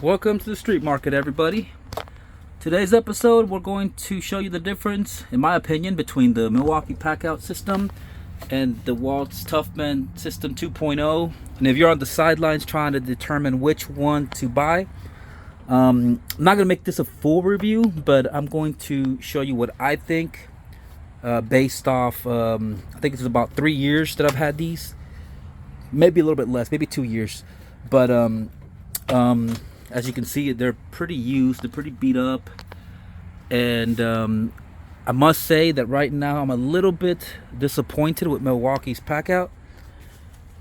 Welcome to the street market, everybody. Today's episode, we're going to show you the difference, in my opinion, between the Milwaukee Packout system and the DeWalt's ToughSystem 2.0. And if you're on the sidelines trying to determine which one to buy, I'm not going to make this a full review, but I'm going to show you what I think based off, I think it's about 3 years that I've had these. Maybe a little bit less, maybe 2 years. But as you can see, they're pretty used, they're pretty beat up, and I must say that right now I'm a little bit disappointed with Milwaukee's Packout.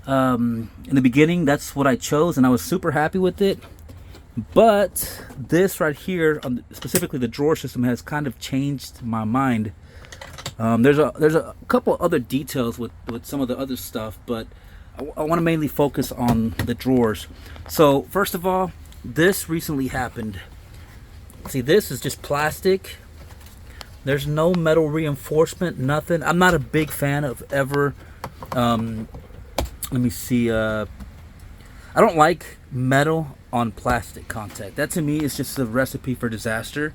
In the beginning, that's what I chose, and I was super happy with it. But this right here, specifically the drawer system, has kind of changed my mind. There's a couple other details with some of the other stuff, but I want to mainly focus on the drawers. So first of all, this recently happened. See, this is just plastic. There's no metal reinforcement, nothing. I'm not a big fan of ever let me see, I don't like metal on plastic contact. That to me is just a recipe for disaster.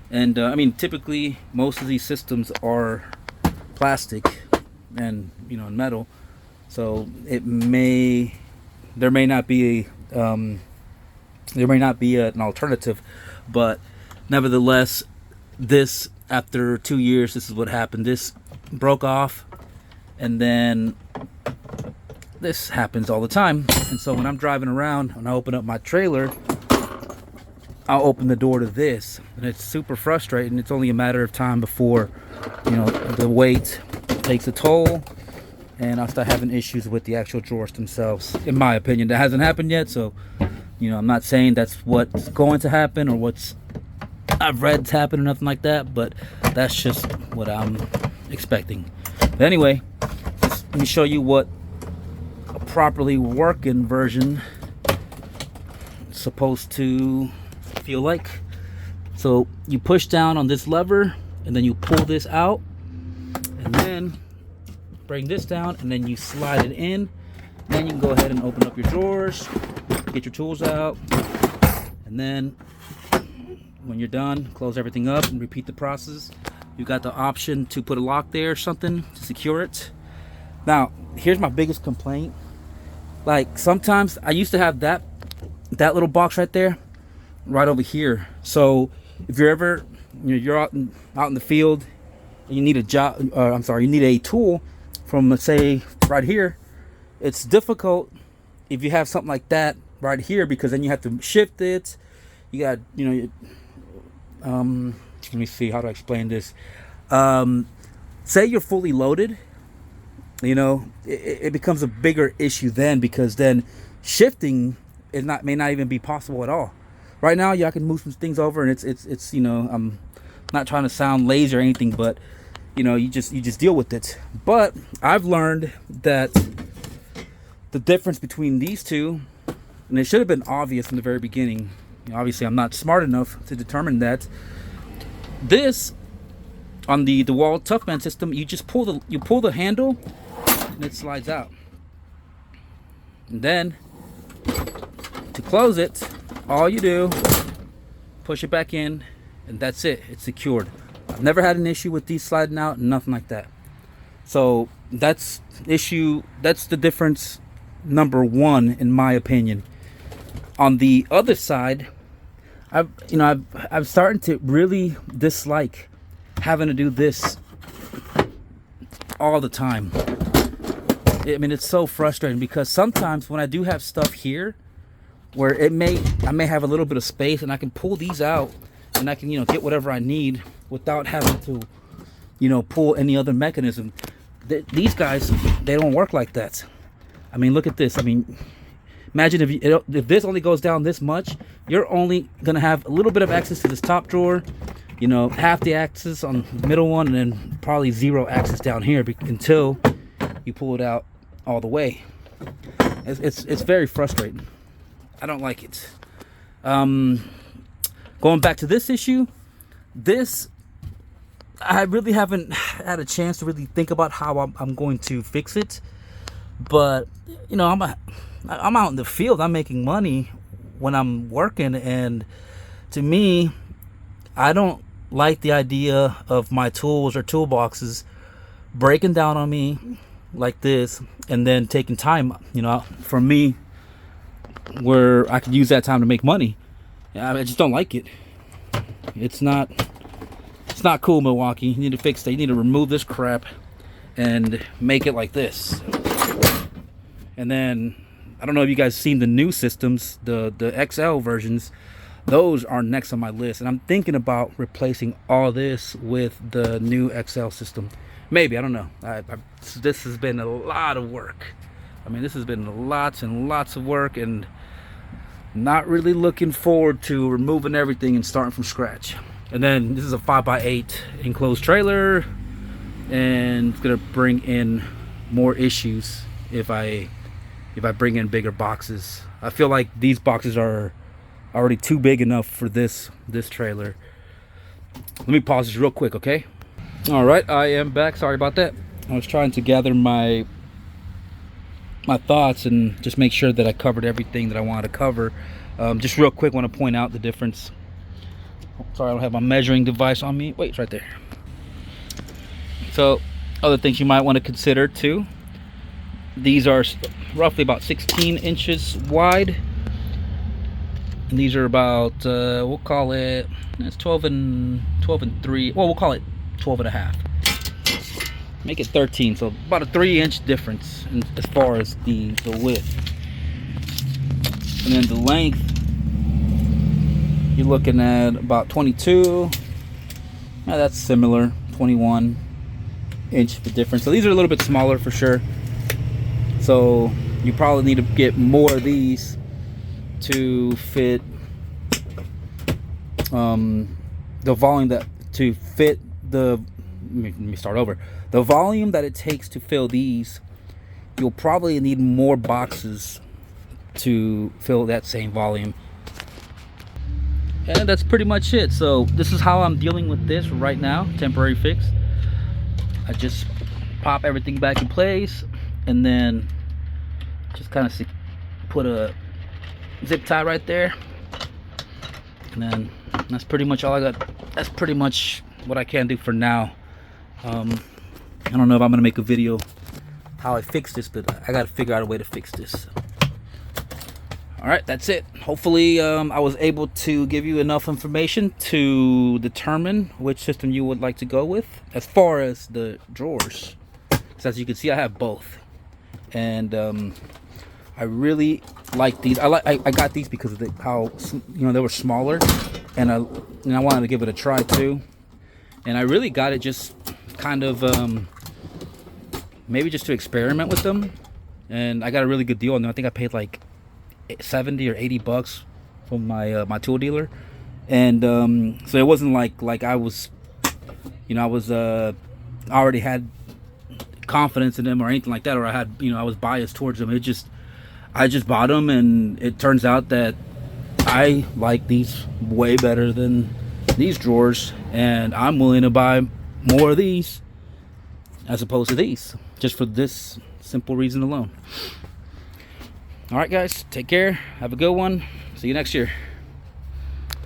And I mean, typically most of these systems are plastic and, you know, metal, so there may not be an alternative. But nevertheless, this, after 2 years, this is what happened. This broke off, and then this happens all the time. And so when I'm driving around and I open up my trailer, I'll open the door to this, and it's super frustrating. It's only a matter of time before, you know, the weight takes a toll and I'll start having issues with the actual drawers themselves. In my opinion, that hasn't happened yet, so, you know, I'm not saying that's what's going to happen or what's I've read to happen or nothing like that, but that's just what I'm expecting. But anyway, let me show you what a properly working version is supposed to feel like. So you push down on this lever, and then you pull this out, and then bring this down, and then you slide it in. Then you can go ahead and open up your drawers, get your tools out, and then when you're done, close everything up and repeat the process. You got the option to put a lock there or something to secure it. Now, here's my biggest complaint. Like, sometimes I used to have that little box right there, right over here. So if you're ever, you know, you're out in the field and you need you need a tool from, let's say, right here, it's difficult if you have something like that right here, because then you have to shift it. You got, you know, let me see how to explain this. Say you're fully loaded, you know, it becomes a bigger issue then, because then shifting may not even be possible at all. Right now, y'all can move some things over, and it's you know, I'm not trying to sound lazy or anything, but you know, you just deal with it. But I've learned that the difference between these two, and it should have been obvious from the very beginning. You know, obviously, I'm not smart enough to determine that. This, on the DeWalt ToughSystem system, you just pull the handle, and it slides out. And then to close it, all you do, push it back in, and that's it. It's secured. I've never had an issue with these sliding out, nothing like that. So that's the difference number one, in my opinion. On the other side, I've started to really dislike having to do this all the time. I mean, it's so frustrating, because sometimes when I do have stuff here where I may have a little bit of space, and I can pull these out, and I can, you know, get whatever I need without having to, you know, pull any other mechanism. These guys, they don't work like that. I mean, look at this. I mean, imagine if this only goes down this much, you're only gonna have a little bit of access to this top drawer, you know, half the access on the middle one, and then probably zero access down here until you pull it out all the way. It's very frustrating. I don't like it. Going back to this issue, I really haven't had a chance to really think about how I'm going to fix it. But you know, I'm out in the field. I'm making money when I'm working. And to me, I don't like the idea of my tools or toolboxes breaking down on me like this and then taking time, you know, for me, where I could use that time to make money. I just don't like it. It's not cool, Milwaukee. You need to fix that. You need to remove this crap and make it like this. And then I don't know if you guys seen the new systems, the XL versions. Those are next on my list, and I'm thinking about replacing all this with the new XL system. Maybe, I don't know. This has been a lot of work. I mean, this has been lots and lots of work, and not really looking forward to removing everything and starting from scratch. And then this is a 5x8 enclosed trailer, and it's gonna bring in more issues if I bring in bigger boxes. I feel like these boxes are already too big enough for this trailer. Let me pause this real quick, okay? All right, I am back. Sorry about that. I was trying to gather my thoughts and just make sure that I covered everything that I wanted to cover. Just real quick, want to point out the difference. Sorry, I don't have my measuring device on me. Wait, it's right there. So, other things you might want to consider too. These are roughly about 16 inches wide. And these are about, we'll call it, it's 12 and 3. Well, we'll call it 12 and a half. Make it 13, so about a 3-inch difference as far as the width. And then the length, you're looking at about 22. Now that's similar, 21 inch the difference. So these are a little bit smaller for sure. So you probably need to get more of these to fit the volume that let me start over. The volume that it takes to fill these, you'll probably need more boxes to fill that same volume. And that's pretty much it. So this is how I'm dealing with this right now, temporary fix. I just pop everything back in place and then just kind of put a zip tie right there, and then that's pretty much all I got. That's pretty much what I can do for now. I don't know if I'm gonna make a video how I fix this, but I gotta figure out a way to fix this. All right, that's it. Hopefully I was able to give you enough information to determine which system you would like to go with as far as the drawers, because as you can see I have both, and I really like these. I got these because of how, you know, they were smaller, and I wanted to give it a try too. And I really got it just kind of maybe just to experiment with them, and I got a really good deal on them. I think I paid like 70 or 80 bucks from my my tool dealer, and so it wasn't like I was, you know, I was I already had confidence in them or anything like that, or I had, you know, I was biased towards them. I just bought them, and it turns out that I like these way better than these drawers, and I'm willing to buy more of these as opposed to these, just for this simple reason alone. All right, guys, take care. Have a good one. See you next year.